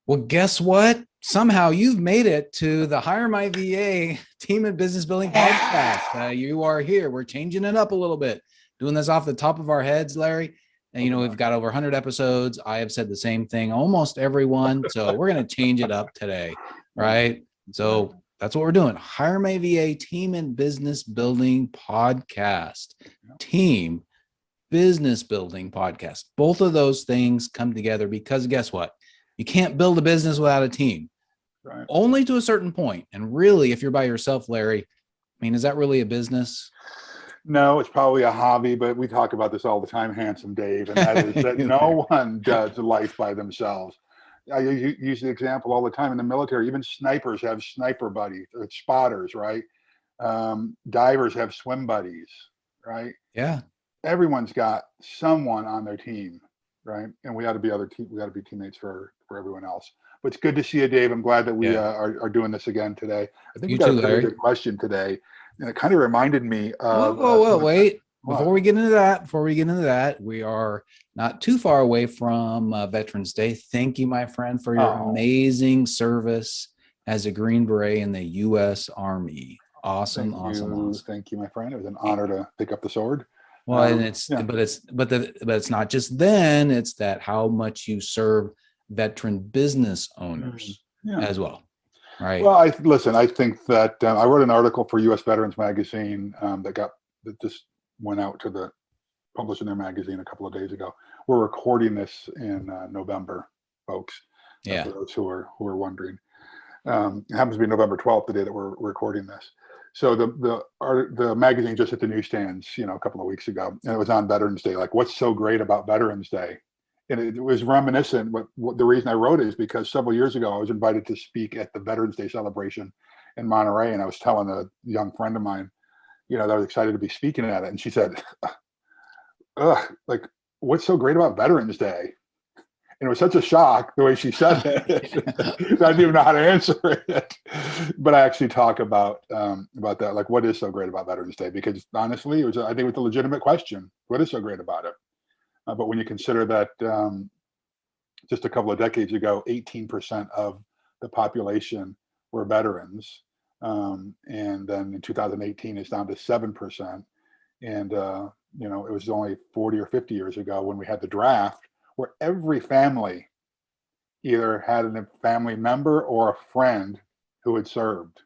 Well, guess what? Somehow you've made it to the Hire My VA Team and Business Building podcast. You are here. We're changing it up a little bit, doing this off the top of our heads, Larry. And we've got over 100 episodes. I have said the same thing, almost everyone. So we're going to change it up today, right? So that's what we're doing. Hire My VA Team and Business Building podcast. Team Business Building podcast. Both of those things come together because guess what? You can't build a business without a team, right? Only to a certain point. And really, if you're by yourself, Larry, I mean, is that really a business? No, it's probably a hobby, but we talk about this all the time, Handsome Dave, and that is that no one does life by themselves. I use the example all the time in the military. Even snipers have sniper buddies, or spotters, right? Divers have swim buddies, right? Yeah. Everyone's got someone on their team, right? And we ought to be we got to be teammates for everyone else. But it's good to see you, Dave. I'm glad that we are doing this again today. I think we got a very good question today, and it kind of reminded me of. Wait! Before we get into that, we are not too far away from Veterans Day. Thank you, my friend, for your amazing service as a Green Beret in the U.S. Army. Awesome. Thank you, my friend. It was an honor to pick up the sword. Well, and it's not just then, it's that how much you serve veteran business owners as well. Right. Well, I think that I wrote an article for U.S. Veterans Magazine that just went out to published in their magazine a couple of days ago. We're recording this in November, folks. For those who are wondering, it happens to be November 12th, the day that we're recording this. So the magazine just hit the newsstands, a couple of weeks ago, and it was on Veterans Day. Like, what's so great about Veterans Day? And it was reminiscent. What the reason I wrote it is because several years ago I was invited to speak at the Veterans Day celebration in Monterey, and I was telling a young friend of mine, that I was excited to be speaking at it, and she said, like, what's so great about Veterans Day? And it was such a shock the way she said it. I didn't even know how to answer it. But I actually talk about that, like, what is so great about Veterans Day? Because honestly, I think it was a legitimate question. What is so great about it? But when you consider that just a couple of decades ago, 18% of the population were veterans, and then in 2018 it's down to 7%, and it was only 40 or 50 years ago when we had the draft, where every family either had a family member or a friend who had served,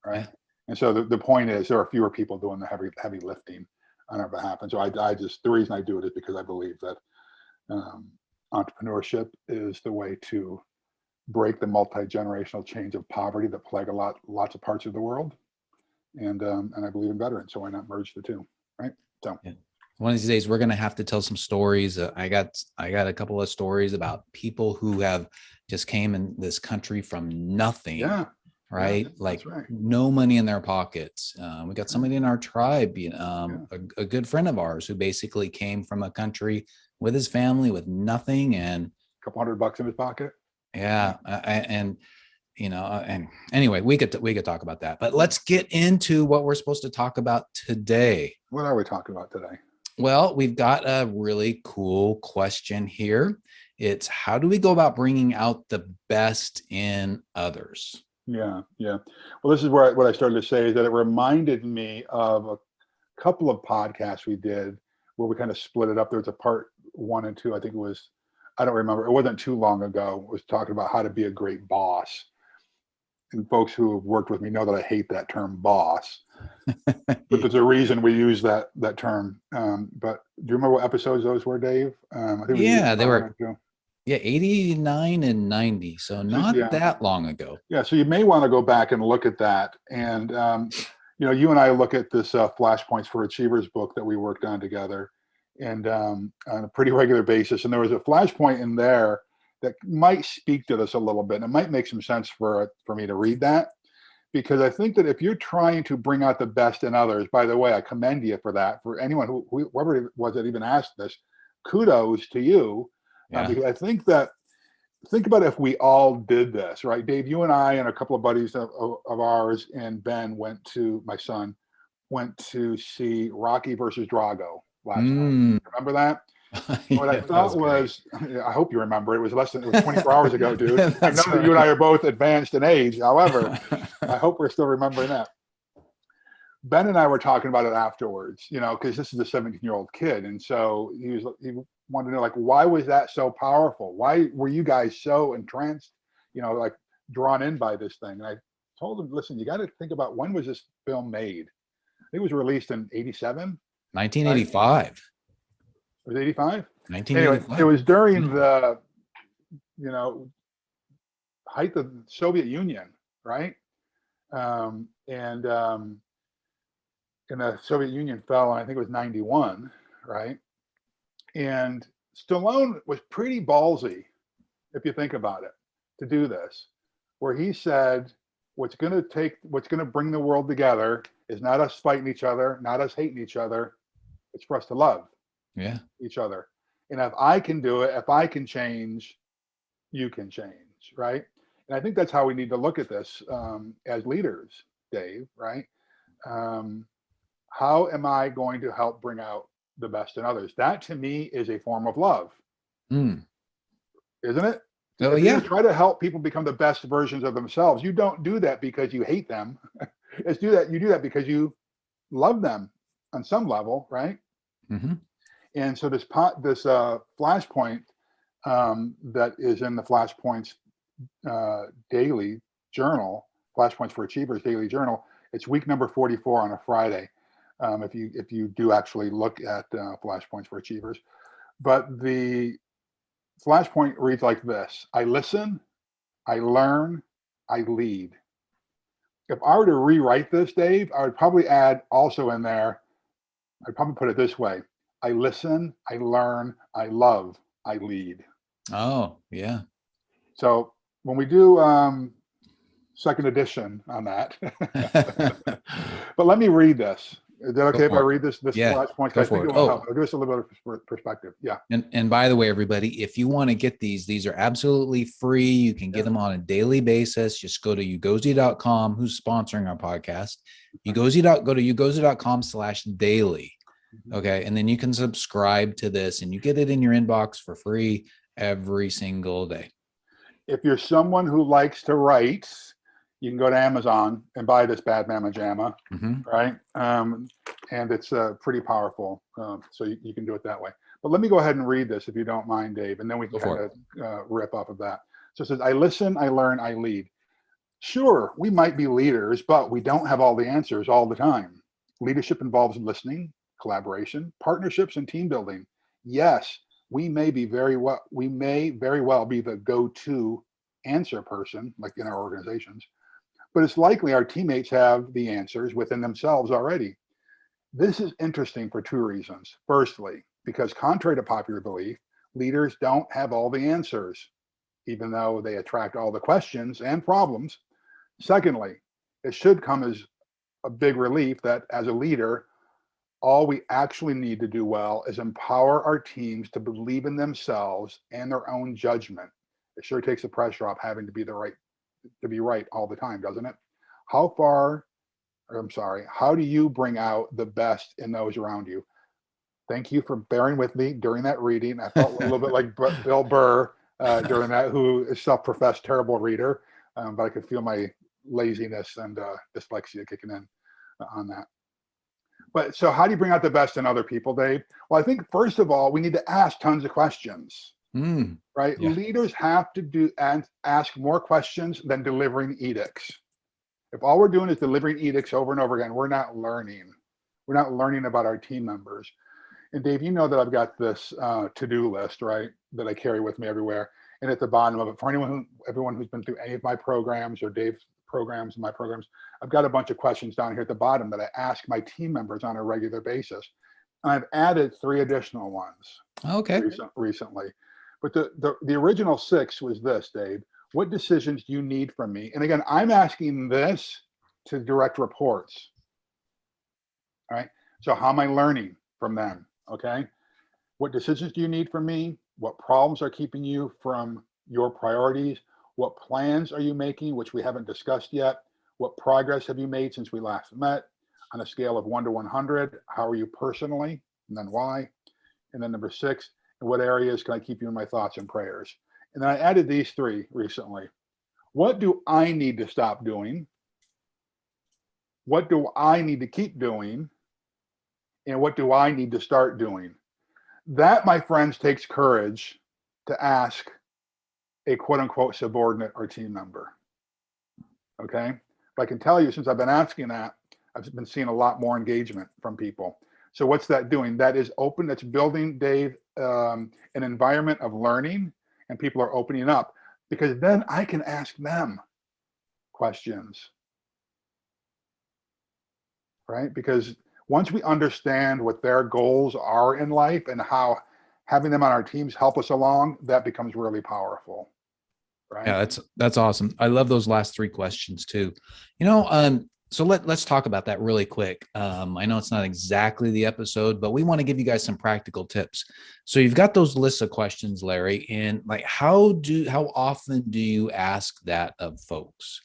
right? And so the point is there are fewer people doing the heavy lifting on our behalf. And so the reason I do it is because I believe that entrepreneurship is the way to break the multi-generational chains of poverty that plague lots of parts of the world. And I believe in veterans, so why not merge the two, right? So. Yeah. One of these days, we're going to have to tell some stories. I got a couple of stories about people who have just came in this country from nothing. Yeah. Right. No money in their pockets. We got somebody in our tribe, a good friend of ours who basically came from a country with his family with nothing and a couple $100 in his pocket. Yeah. And anyway, we could talk about that, but let's get into what we're supposed to talk about today. What are we talking about today? Well, we've got a really cool question here. It's how do we go about bringing out the best in others? Yeah. Well, this is what I started to say is that it reminded me of a couple of podcasts we did where we kind of split it up. There was a part 1 and 2. I think it was, I don't remember. It wasn't too long ago. It was talking about how to be a great boss. And folks who have worked with me know that I hate that term boss. But there's a reason we use that term. But do you remember what episodes those were, Dave? I think they were. Yeah, 89 and 90. So not that long ago. Yeah, so you may want to go back and look at that. And, you and I look at this Flashpoints for Achievers book that we worked on together and on a pretty regular basis. And there was a flashpoint in there that might speak to this a little bit. And it might make some sense for me to read that. Because I think that if you're trying to bring out the best in others, by the way, I commend you for that. For anyone whoever it was that even asked this, kudos to you. Yeah. Because I think think about if we all did this, right? Dave, you and I and a couple of buddies of ours and Ben my son, went to see Rocky versus Drago last night. Remember that? What I Yeah, that thought great. was, I hope you remember, it was 24 hours ago, dude. I know That's that you and I right. are both advanced in age. However, I hope we're still remembering that. Ben and I were talking about it afterwards, because this is a 17-year-old kid. And so he wanted to know, like, why was that so powerful? Why were you guys so entranced, like drawn in by this thing? And I told him, listen, you got to think about, when was this film made? I think it was released in 87, right? 1985. It was 85. Anyway, it 1985. was during the, you know, height of the Soviet Union, right? And the Soviet Union fell, and I think it was 91, right? And Stallone was pretty ballsy, if you think about it, to do this, where he said, what's going to bring the world together is not us fighting each other, not us hating each other. It's for us to love each other. And if I can do it, if I can change, you can change, right? And I think that's how we need to look at this as leaders, Dave, right? How am I going to help bring out the best in others? That to me is a form of love, Mm. isn't it? Oh, If you're yeah. going to try to help people become the best versions of themselves, you don't do that because you hate them. You do that because you love them on some level, right? Mm-hmm. And so this flashpoint that is in the Flashpoints daily journal, Flashpoints for Achievers daily journal. It's week number 44 on a Friday. If you do actually look at Flashpoints for Achievers, but the Flashpoint reads like this: I listen, I learn, I lead. If I were to rewrite this, Dave, I would probably add also in there, I'd probably put it this way: I listen, I learn, I love, I lead. Oh, yeah. So when we do second edition on that, but let me read this. Is that Go okay if I for it. read this Yeah, Flashpoint? go I think for it it. will help. Oh, It'll give us a little bit of perspective. Yeah. and by the way, everybody, if you want to get these are absolutely free. You can get them on a daily basis. Just go to ugozi.com, who's sponsoring our podcast. Go to ugozi.com/daily. Okay. And then you can subscribe to this and you get it in your inbox for free every single day. If you're someone who likes to write, you can go to Amazon and buy this Bad Mama Jamma, right? And it's pretty powerful. So you can do it that way. But let me go ahead and read this, if you don't mind, Dave, and then we can kind of rip off of that. So it says, I listen, I learn, I lead. Sure, we might be leaders, but we don't have all the answers all the time. Leadership involves listening, collaboration, partnerships, and team building. Yes, we may very well be the go-to answer person, like in our organizations, but it's likely our teammates have the answers within themselves already. This is interesting for two reasons. Firstly, because contrary to popular belief, leaders don't have all the answers, even though they attract all the questions and problems. Secondly, it should come as a big relief that as a leader, all we actually need to do well is empower our teams to believe in themselves and their own judgment. It sure takes the pressure off having to be right all the time, doesn't it? How do you bring out the best in those around you? Thank you for bearing with me during that reading. I felt a little bit like Bill Burr during that, who is self-professed terrible reader, but I could feel my laziness and dyslexia kicking in on that. But so how do you bring out the best in other people, Dave? Well, I think first of all, we need to ask tons of questions, right? Yeah. Leaders have to do and ask more questions than delivering edicts. If all we're doing is delivering edicts over and over again, we're not learning. We're not learning about our team members. And Dave, you know that I've got this to-do list, right, that I carry with me everywhere. And at the bottom of it, for everyone who's been through any of my programs or Dave's programs and my programs, I've got a bunch of questions down here at the bottom that I ask my team members on a regular basis. And I've added 3 additional ones recently. But the original 6 was this, Dave: what decisions do you need from me? And again, I'm asking this to direct reports. All right. So how am I learning from them? Okay. What decisions do you need from me? What problems are keeping you from your priorities? What plans are you making, which we haven't discussed yet? What progress have you made since we last met? On a scale of 1 to 100, how are you personally? And then why? And then number 6, In what areas can I keep you in my thoughts and prayers? And then I added these 3 recently. What do I need to stop doing? What do I need to keep doing? And what do I need to start doing? That, my friends, takes courage to ask a quote unquote subordinate or team member. Okay. But I can tell you, since I've been asking that, I've been seeing a lot more engagement from people. So what's that doing? That is open. That's building, Dave, an environment of learning, and people are opening up, because then I can ask them questions, right? Because once we understand what their goals are in life and how having them on our teams help us along, that becomes really powerful. Right. Yeah, that's awesome. I love those last 3 questions too. So let's talk about that really quick. I know it's not exactly the episode, but we want to give you guys some practical tips. So you've got those lists of questions, Larry, and like how often do you ask that of folks?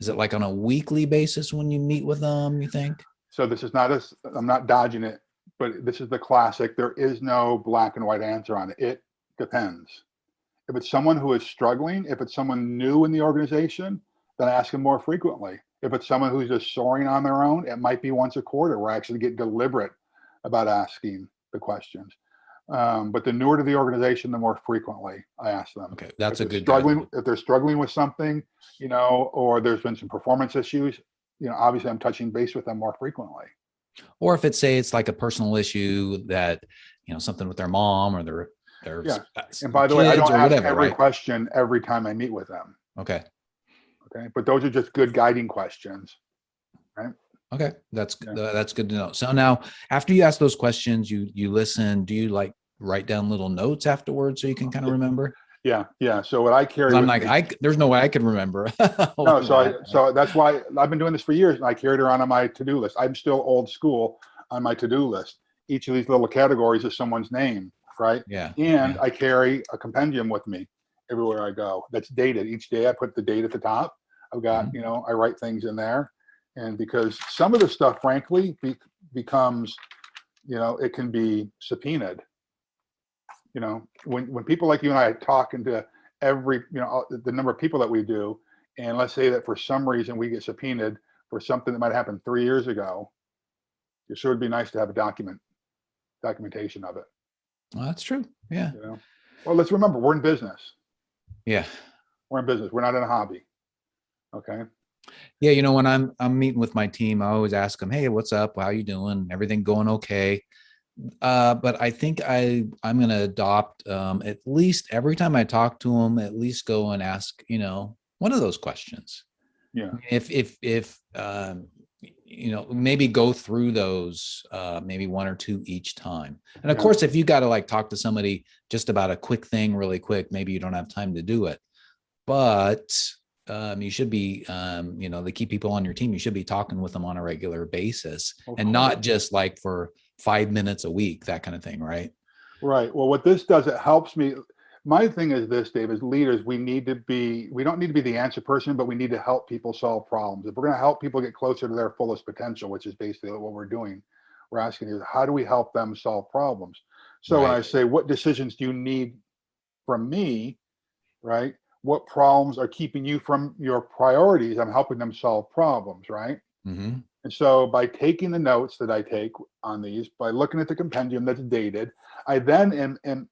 Is it like on a weekly basis when you meet with them, you think? So this is not I'm not dodging it, but this is the classic. There is no black and white answer on it. It depends. If it's someone who is struggling, if it's someone new in the organization, then ask them more frequently. If it's someone who's just soaring on their own, it might be once a quarter where I actually get deliberate about asking the questions. But the newer to the organization, the more frequently I ask them. Okay, that's a good struggling. If they're struggling with something, or there's been some performance issues, obviously I'm touching base with them more frequently. Or if it's like a personal issue that, something with their mom or their yeah. And by the way, I don't ask every question every time I meet with them. Okay. But those are just good guiding questions, right? Okay, that's good to know. So now, after you ask those questions, you listen. Do you like write down little notes afterwards so you can kind of remember? Yeah. So what I carry, I'm like, there's no way I could remember. No, so that's why I've been doing this for years, and I carried it around on my to-do list. I'm still old school on my to-do list. Each of these little categories is someone's name, right? Yeah. And I carry a compendium with me everywhere I go that's dated. Each day I put the date at the top. I've got, I write things in there. And because some of the stuff, frankly, becomes, it can be subpoenaed. When people like you and I talk into every, the number of people that we do, and let's say that for some reason we get subpoenaed for something that might happen 3 years ago, it sure would be nice to have a documentation of it. Well, that's true. Yeah. Well, let's remember, we're in business. Yeah. We're in business. We're not in a hobby. Okay. Yeah. When I'm meeting with my team, I always ask them, hey, what's up? How you doing? Everything going okay? But I think I'm going to adopt, at least every time I talk to them, at least go and ask, one of those questions. Yeah. If maybe go through those, maybe 1 or 2 each time. And of course, if you got to like talk to somebody just about a quick thing really quick, maybe you don't have time to do it, but you should be, the key people on your team, you should be talking with them on a regular basis, and not just like for 5 minutes a week, that kind of thing. Right. Right. Well, what this does, it helps me. My thing is this, Dave, as leaders, we don't need to be the answer person, but we need to help people solve problems. If we're going to help people get closer to their fullest potential, which is basically what we're doing, we're asking is, how do we help them solve problems? So when I say, what decisions do you need from me, right? What problems are keeping you from your priorities? I'm helping them solve problems, right? Mm-hmm. And so by taking the notes that I take on these, by looking at the compendium that's dated, I then am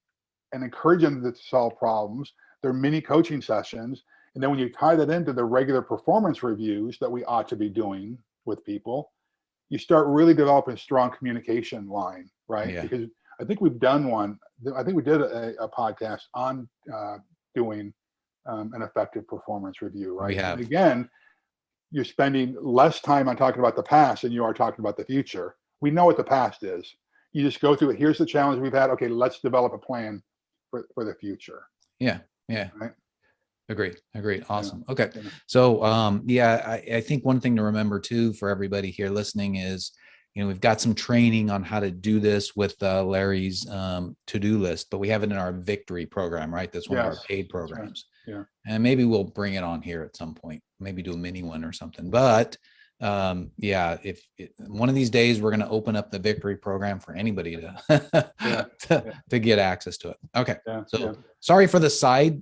encourage them to solve problems. They're mini coaching sessions. And then when you tie that into the regular performance reviews that we ought to be doing with people, you start really developing a strong communication line, right? Yeah. Because I think we've done one. I think we did a podcast on doing an effective performance review, right? We have. And again, you're spending less time on talking about the past than you are talking about the future. We know what the past is. You just go through it. Here's the challenge we've had. Okay, let's develop a plan for the future. Yeah. Right. Agreed. Awesome. Yeah. Okay. So, I think one thing to remember too, for everybody here listening is, we've got some training on how to do this with Larry's to-do list, but we have it in our Victory program, right? That's one of our paid programs. Right. Yeah. And maybe we'll bring it on here at some point, maybe do a mini one or something. But Yeah, if one of these days we're going to open up the victory program for anybody to Yeah, to get access to it. Okay, yeah, so yeah. sorry for the side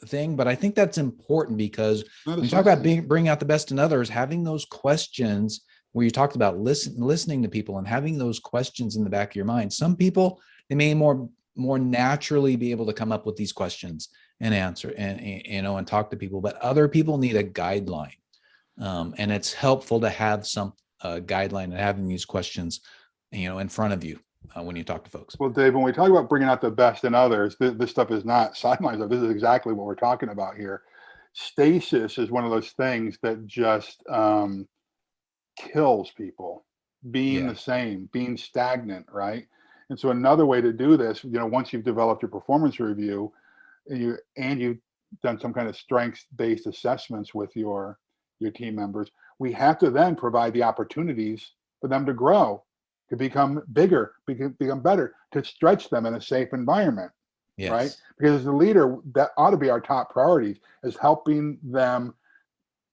thing, but I think that's important because Not when a you talk about side. bringing out the best in others, having those questions where you talked about listening to people and having those questions in the back of your mind. Some people, they may more naturally be able to come up with these questions and answer and and talk to people, but other people need a guideline. And it's helpful to have some guideline and having these questions, in front of you when you talk to folks. Well, Dave, when we talk about bringing out the best in others, this stuff is not sideline stuff. This is exactly what we're talking about here. Stasis is one of those things that just kills people. Being Yeah. the same, being stagnant, right? And so another way to do this, once you've developed your performance review, you've done some kind of strengths-based assessments with your team members, we have to then provide the opportunities for them to grow, to become bigger, become better, to stretch them in a safe environment, right? Yes. Because as a leader, that ought to be our top priorities, is helping them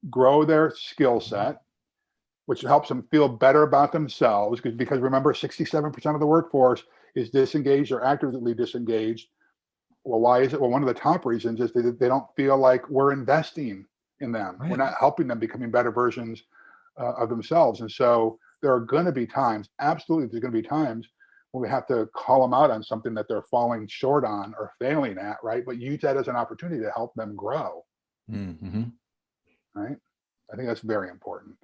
grow their skill set, which helps them feel better about themselves. Because remember, 67% of the workforce is disengaged or actively disengaged. Well, why is it? Well, one of the top reasons is they don't feel like we're investing in them. We're Right. not helping them becoming better versions of themselves. And so there are going to be times, absolutely, there's going to be times when we have to call them out on something that they're falling short on or failing at, right? But use that as an opportunity to help them grow, Mm-hmm. right? I think that's very important.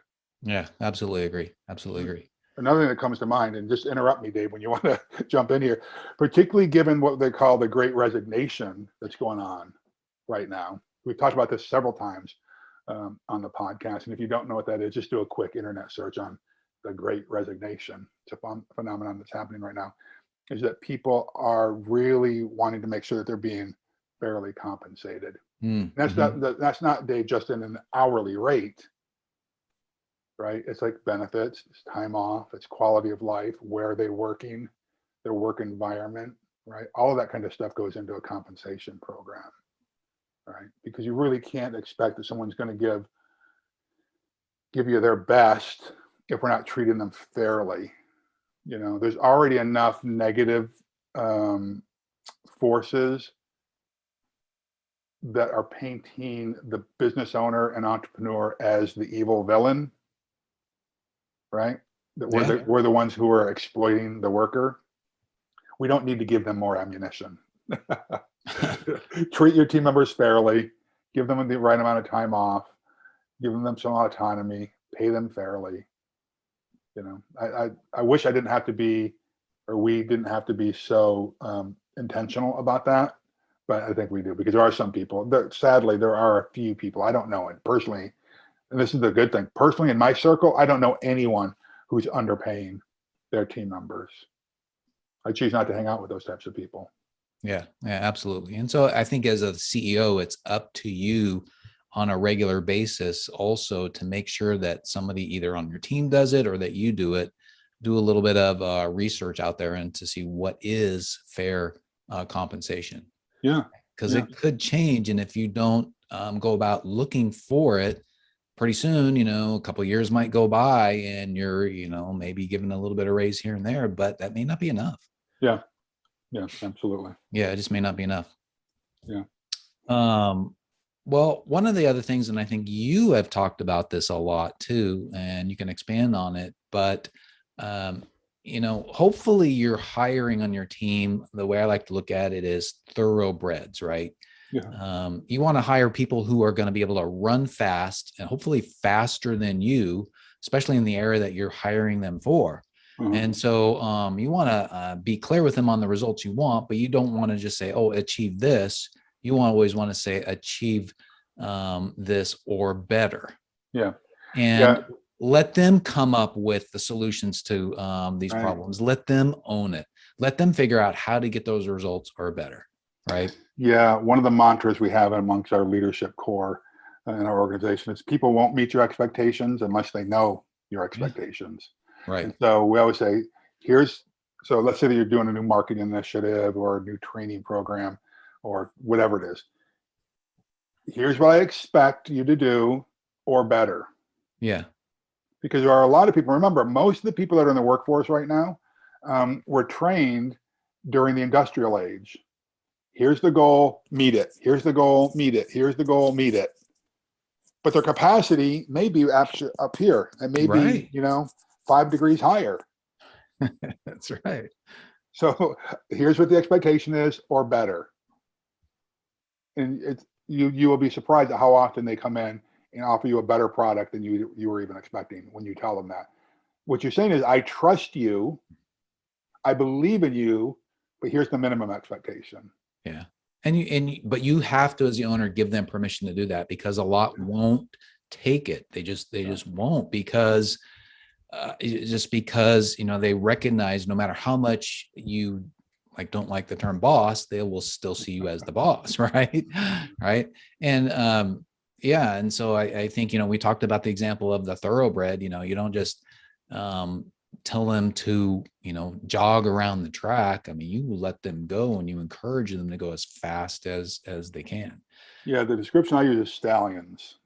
Yeah, absolutely agree. Absolutely agree. Another thing that comes to mind, and just interrupt me, Dave, when you want to jump in here, particularly given what they call the great resignation that's going on right now. We've talked about this several times on the podcast. And if you don't know what that is, just do a quick internet search on the great resignation. It's a phenomenon that's happening right now, is that people are really wanting to make sure that they're being fairly compensated. Mm-hmm. That's not, Dave, just in an hourly rate, right? It's like benefits, it's time off, it's quality of life, where are they working, their work environment, right? All of that kind of stuff goes into a compensation program, right? Because you really can't expect that someone's going to give you their best if we're not treating them fairly. There's already enough negative forces that are painting the business owner and entrepreneur as the evil villain, right? That Yeah. we're the ones who are exploiting the worker. We don't need to give them more ammunition. Treat your team members fairly, give them the right amount of time off, give them some autonomy, pay them fairly. I wish I didn't have to be, or we didn't have to be so intentional about that, but I think we do, because there are some people that, sadly, there are a few people, I don't know it personally, and this is the good thing. Personally, in my circle, I don't know anyone who's underpaying their team members. I choose not to hang out with those types of people. Yeah, absolutely. And so I think as a CEO, it's up to you on a regular basis also to make sure that somebody either on your team does it or that you do it, do a little bit of research out there and to see what is fair compensation. Yeah. Because Yeah. it could change. And if you don't go about looking for it, pretty soon, a couple of years might go by and you're, maybe given a little bit of raise here and there, but that may not be enough. Yeah. Yeah. Absolutely. Yeah, it just may not be enough. Yeah. Well, one of the other things, and I think you have talked about this a lot too, and you can expand on it, but hopefully you're hiring on your team. The way I like to look at it is thoroughbreds, right? Yeah. You want to hire people who are going to be able to run fast and hopefully faster than you, especially in the area that you're hiring them for. Uh-huh. And so you want to be clear with them on the results you want, but you don't want to just say, oh, achieve this. You always want to say achieve this or better. Yeah. And Yeah. let them come up with the solutions to these Right. problems. Let them own it. Let them figure out how to get those results or better. Right. Yeah. One of the mantras we have amongst our leadership core in our organization is people won't meet your expectations unless they know your expectations. Right. And so we always say, so let's say that you're doing a new marketing initiative or a new training program or whatever it is. Here's what I expect you to do or better. Yeah. Because there are a lot of people. Remember, most of the people that are in the workforce right now were trained during the industrial age. Here's the goal, meet it. Here's the goal, meet it. Here's the goal, meet it. But their capacity may be up here. It may be, Right. 5 degrees higher. That's right. So here's what the expectation is, or better. And you will be surprised at how often they come in and offer you a better product than you were even expecting when you tell them that. What you're saying is, I trust you, I believe in you, but here's the minimum expectation. Yeah. But you have to, as the owner, give them permission to do that, because a lot won't take it. They just won't, because they recognize no matter how much you don't like the term boss, they will still see you as the boss. Right. Right. And yeah. And so I think, we talked about the example of the thoroughbred. You don't just tell them to, jog around the track. I mean, you let them go and you encourage them to go as fast as they can. Yeah, the description I use is stallions,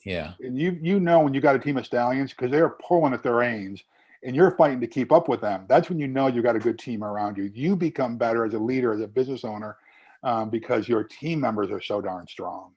Yeah. and when you got a team of stallions, because they're pulling at their reins and you're fighting to keep up with them. That's when you got a good team around you. You become better as a leader, as a business owner, because your team members are so darn strong.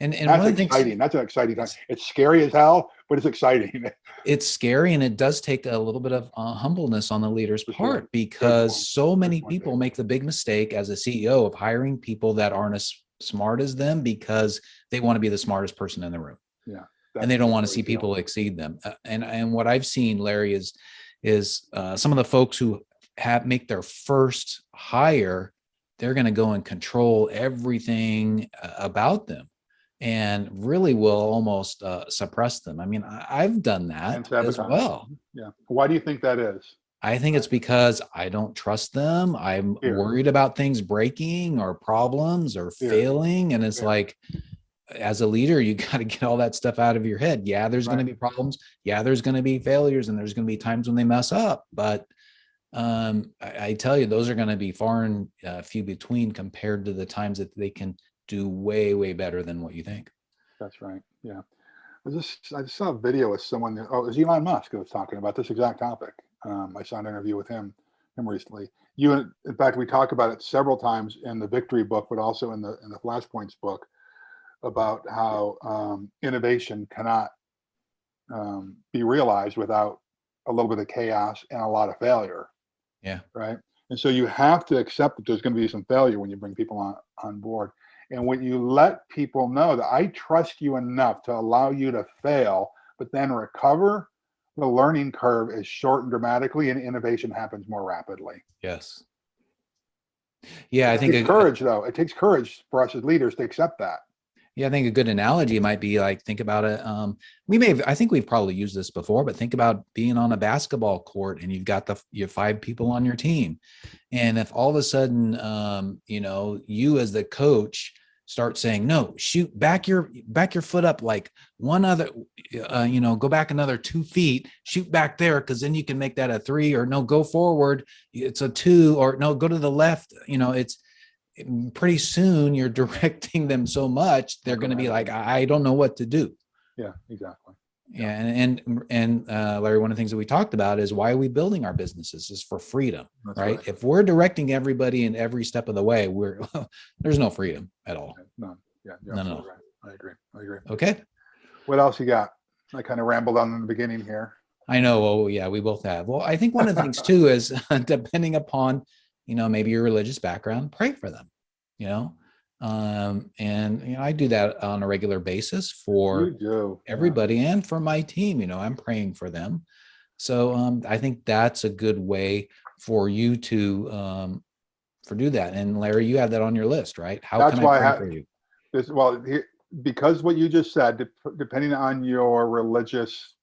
And That's one of the things, exciting. That's an exciting time. It's scary as hell, but it's exciting. it's scary, and it does take a little bit of humbleness on the leader's For sure. part, because so many point, people Dave. make the big mistake as a CEO of hiring people that aren't as smart as them, because they want to be the smartest person in the room. Yeah. And they don't want to see people exceed them. And what I've seen, Larry, is some of the folks who make their first hire, they're going to go and control everything about them, and really will almost suppress them. I mean, I've done that as well. Yeah. Why do you think that is? I think it's because I don't trust them. I'm worried about things breaking or problems or failing. And it's like, as a leader, you got to get all that stuff out of your head. Yeah, there's going to be problems. Yeah, there's going to be failures, and there's going to be times when they mess up. But I tell you, those are going to be far and few between compared to the times that they can do way, way better than what you think. That's right. Yeah. I just saw a video with someone. It was Elon Musk who was talking about this exact topic. I saw an interview with him recently. In fact, we talk about it several times in the Victory book, but also in the Flashpoints book, about how innovation cannot be realized without a little bit of chaos and a lot of failure. Yeah. Right. And so you have to accept that there's going to be some failure when you bring people on board. And when you let people know that I trust you enough to allow you to fail, but then recover, the learning curve is shortened dramatically and innovation happens more rapidly. Yes. Yeah, I think it takes courage, though. It takes courage for us as leaders to accept that. Yeah, I think a good analogy might be like, think about it. I think we've probably used this before, but think about being on a basketball court and you've got you have 5 people on your team. And if all of a sudden, you as the coach start saying, no, shoot back your foot up like one other, go back another 2 feet, shoot back there, because then you can make that a 3, or no, go forward, it's a 2, or no, go to the left. It's pretty soon you're directing them so much, they're going to be like, I don't know what to do. Yeah, exactly. Yeah. And Larry, one of the things that we talked about is, why are we building our businesses? Is for freedom. That's right. If we're directing everybody in every step of the way, there's no freedom at all. None. Yeah. No. Right. I agree. Okay. What else you got? I kind of rambled on in the beginning here. I know. Oh yeah, we both have. Well, I think one of the things too is, depending upon, maybe your religious background, pray for them, and I do that on a regular basis for everybody and for my team. I'm praying for them. So I think that's a good way for you to do that. And Larry, you have that on your list, right? How can I pray for you? Because what you just said, depending on your religious,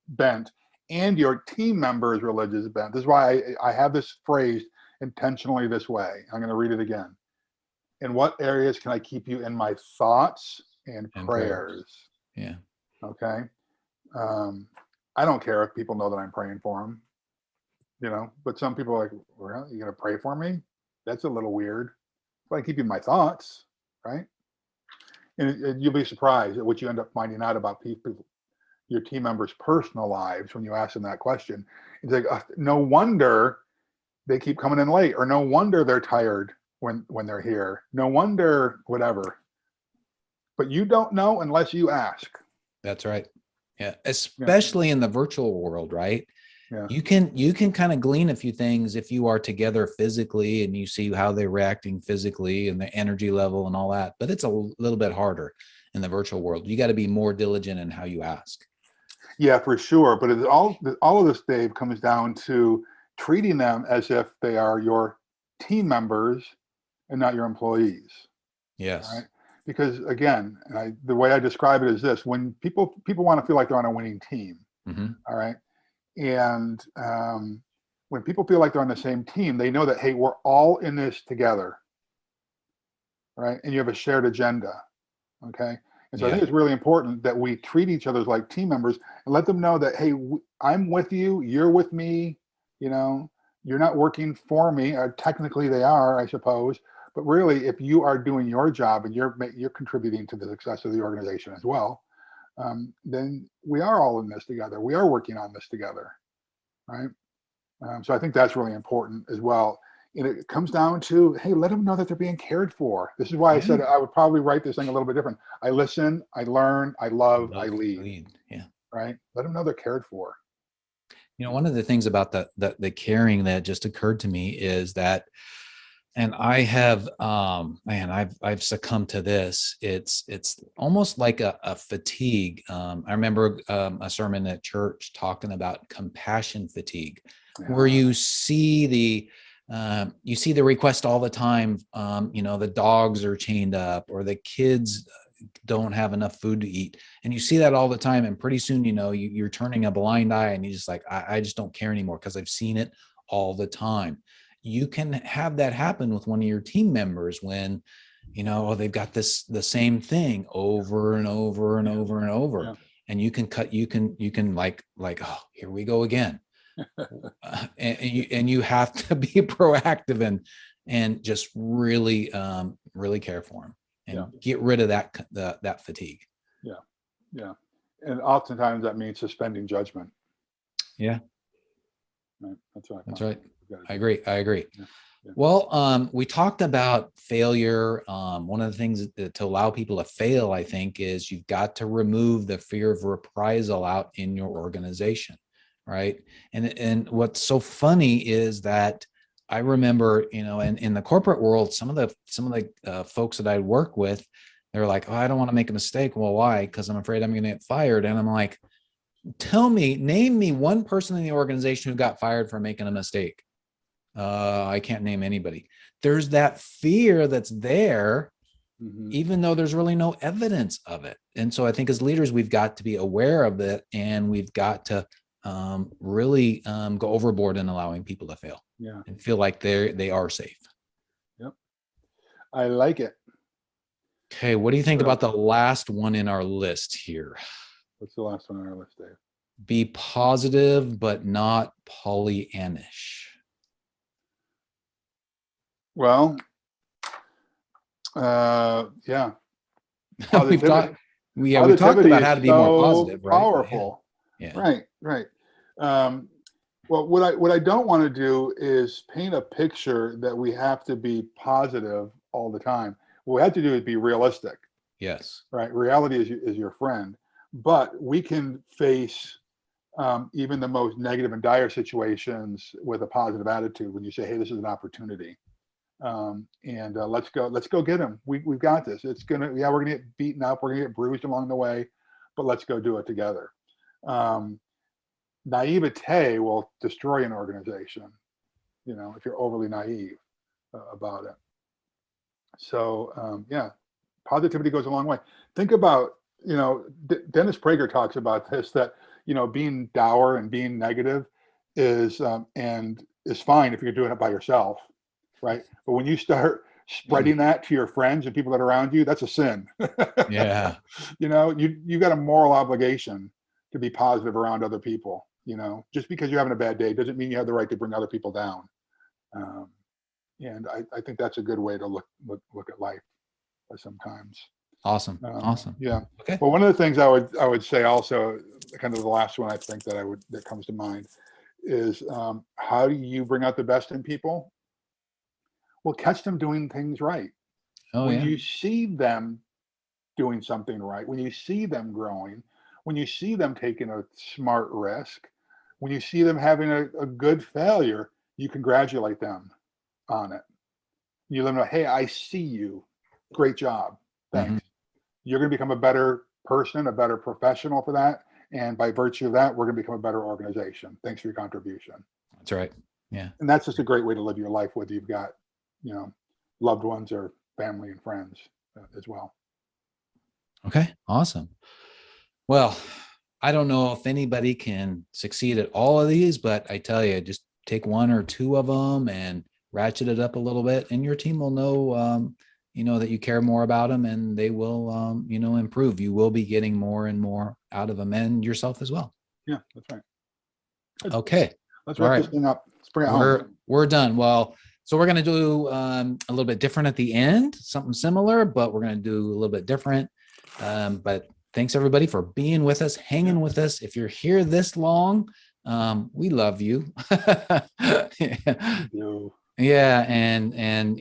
bent, and your team members' religious bent. This is why I have this phrase intentionally this way. I'm going to read it again. In what areas can I keep you in my thoughts and prayers? Yeah. Okay. I don't care if people know that I'm praying for them, but some people are like, well, you going to pray for me? That's a little weird. But I keep you in my thoughts, right? And you'll be surprised at what you end up finding out about people your team members' personal lives when you ask them that question. It's like, no wonder they keep coming in late, or no wonder they're tired when they're here. No wonder whatever. But you don't know unless you ask. That's right. Yeah. Yeah. Especially in the virtual world, right? Yeah. You can kind of glean a few things if you are together physically and you see how they're reacting physically and the energy level and all that. But it's a little bit harder in the virtual world. You got to be more diligent in how you ask. Yeah, for sure. But it's all of this, Dave, comes down to treating them as if they are your team members and not your employees. Yes. Right? Because again, the way I describe it is this: when people want to feel like they're on a winning team, Mm-hmm. all right, and when people feel like they're on the same team, they know that, hey, we're all in this together, right? And you have a shared agenda, okay? And so I think it's really important that we treat each other like team members and let them know that, hey, I'm with you, you're with me, you know, you're not working for me. Technically they are, I suppose, but really, if you are doing your job and you're contributing to the success of the organization as well, then we are all in this together. We are working on this together, right? So I think that's really important as well. And it comes down to, hey, let them know that they're being cared for. This is why I said I would probably write this thing a little bit different. I listen, I learn, I love, I lead. Yeah. Right? Let them know they're cared for. You know, one of the things about the caring that just occurred to me is that, and I have, I've succumbed to this. It's almost like a fatigue. I remember a sermon at church talking about compassion fatigue, where you see the request all the time. The dogs are chained up, or the kids don't have enough food to eat, and you see that all the time. And pretty soon, you're turning a blind eye, and you just like, I just don't care anymore because I've seen it all the time. You can have that happen with one of your team members when, they've got the same thing over and over and over and over. Yeah. And you can like, oh, here we go again. and you have to be proactive and just really, really care for them and get rid of that fatigue. Yeah. Yeah. And oftentimes that means suspending judgment. Yeah. Right. That's right. I agree. Yeah. Yeah. Well, we talked about failure. One of the things to allow people to fail, I think, is you've got to remove the fear of reprisal out in your organization, right? And what's so funny is that I remember, in the corporate world, some of the folks that I work with, they're like, "Oh, I don't want to make a mistake." Well, why? Because I'm afraid I'm going to get fired. And I'm like, name me one person in the organization who got fired for making a mistake. I can't name anybody. There's that fear that's there, even though there's really no evidence of it. And so I think as leaders, we've got to be aware of it, and we've got to really go overboard in allowing people to fail and feel like they are safe. Yep. I like it. Okay. What do you think about the last one in our list here? What's the last one on our list, Dave? Be positive, but not pollyannaish. Well, yeah. we've talked about how to be more positive, right? Powerful. Yeah. Right. Well, what I don't want to do is paint a picture that we have to be positive all the time. What we have to do is be realistic. Yes. Right. Reality is your friend, but we can face even the most negative and dire situations with a positive attitude. When you say, "Hey, this is an opportunity." And let's go get him. We've got this. We're gonna get beaten up, we're gonna get bruised along the way, but let's go do it together. Naivete will destroy an organization, if you're overly naive about it. So positivity goes a long way. Think about, Dennis Prager talks about this, that being dour and being negative is fine if you're doing it by yourself. Right. But when you start spreading that to your friends and people that are around you, that's a sin. Yeah. You've got a moral obligation to be positive around other people. Just because you're having a bad day doesn't mean you have the right to bring other people down. And I think that's a good way to look at life sometimes. Awesome. Awesome. Yeah. Okay. Well, one of the things I would say also, kind of the last one I think that comes to mind is, how do you bring out the best in people? Well, catch them doing things right. Oh When yeah. you see them doing something right, when you see them growing, when you see them taking a smart risk, when you see them having a good failure, you congratulate them on it. You let them know, hey, I see you. Great job. Mhm. Thanks. You're going to become a better person, a better professional for that. And by virtue of that, we're going to become a better organization. Thanks for your contribution. That's right. Yeah. And that's just a great way to live your life, whether you've got, you know, loved ones or family and friends as well. Okay. Awesome. Well, I don't know if anybody can succeed at all of these, but I tell you, just take one or two of them and ratchet it up a little bit, and your team will know, that you care more about them, and they will, improve. You will be getting more and more out of them, and yourself as well. Yeah, that's right. Good. Okay. Let's All wrap right. this thing up. Let's bring it home. We're done. Well, so we're going to do a little bit different at the end, something similar, but we're going to do a little bit different. But thanks everybody for being with us, hanging with us. If you're here this long, we love you. You. Yeah, and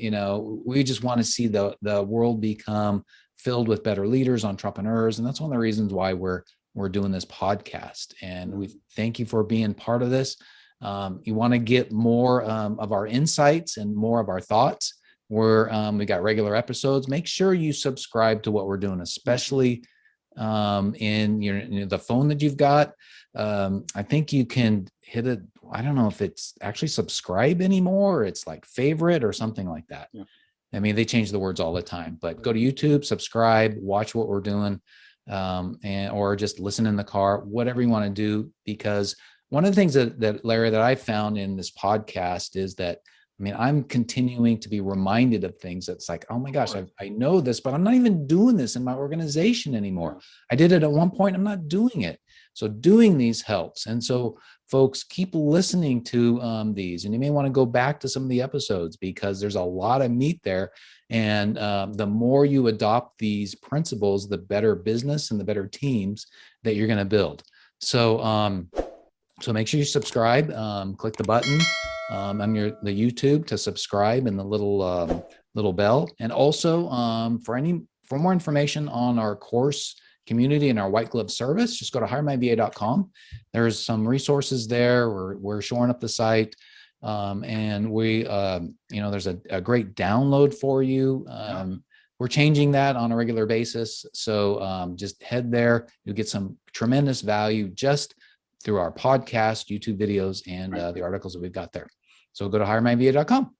we just want to see the world become filled with better leaders, entrepreneurs, and that's one of the reasons why we're doing this podcast. And we thank you for being part of this. You want to get more of our insights and more of our thoughts. We got regular episodes. Make sure you subscribe to what we're doing, especially in the phone that you've got. I think you can hit it. I don't know if it's actually subscribe anymore, or it's like favorite or something like that. Yeah. I mean, they change the words all the time, but go to YouTube, subscribe, watch what we're doing, or just listen in the car, whatever you want to do. Because one of the things that Larry, that I found in this podcast is that, I mean, I'm continuing to be reminded of things that's like, oh my gosh, I know this, but I'm not even doing this in my organization anymore. Yeah. I did it at one point, I'm not doing it. So doing these helps. And so folks, keep listening to these, and you may want to go back to some of the episodes because there's a lot of meat there. And the more you adopt these principles, the better business and the better teams that you're going to build. So make sure you subscribe, click the button on the YouTube to subscribe, and the little bell. And also for more information on our course community and our white glove service, just go to HireMyVA.com. There's some resources there. We're shoring up the site. And we, there's a great download for you. We're changing that on a regular basis. So just head there. You'll get some tremendous value just through our podcast, YouTube videos, and the articles that we've got there. So go to HireMyVA.com.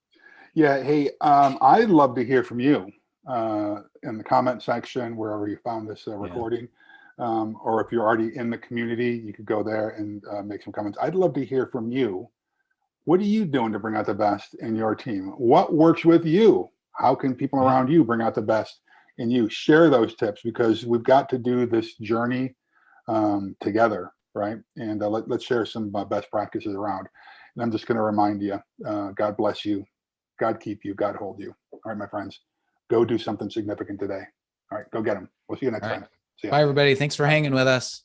Yeah. Hey, I'd love to hear from you in the comment section, wherever you found this recording. Or if you're already in the community, you could go there and make some comments. I'd love to hear from you. What are you doing to bring out the best in your team? What works with you? How can people around you bring out the best in you? Share those tips, because we've got to do this journey together, right? And let's share some best practices around. And I'm just going to remind you, God bless you, God keep you, God hold you. All right, my friends, go do something significant today. All right, go get them. We'll see you next time. See ya. Bye, everybody. Thanks for hanging with us.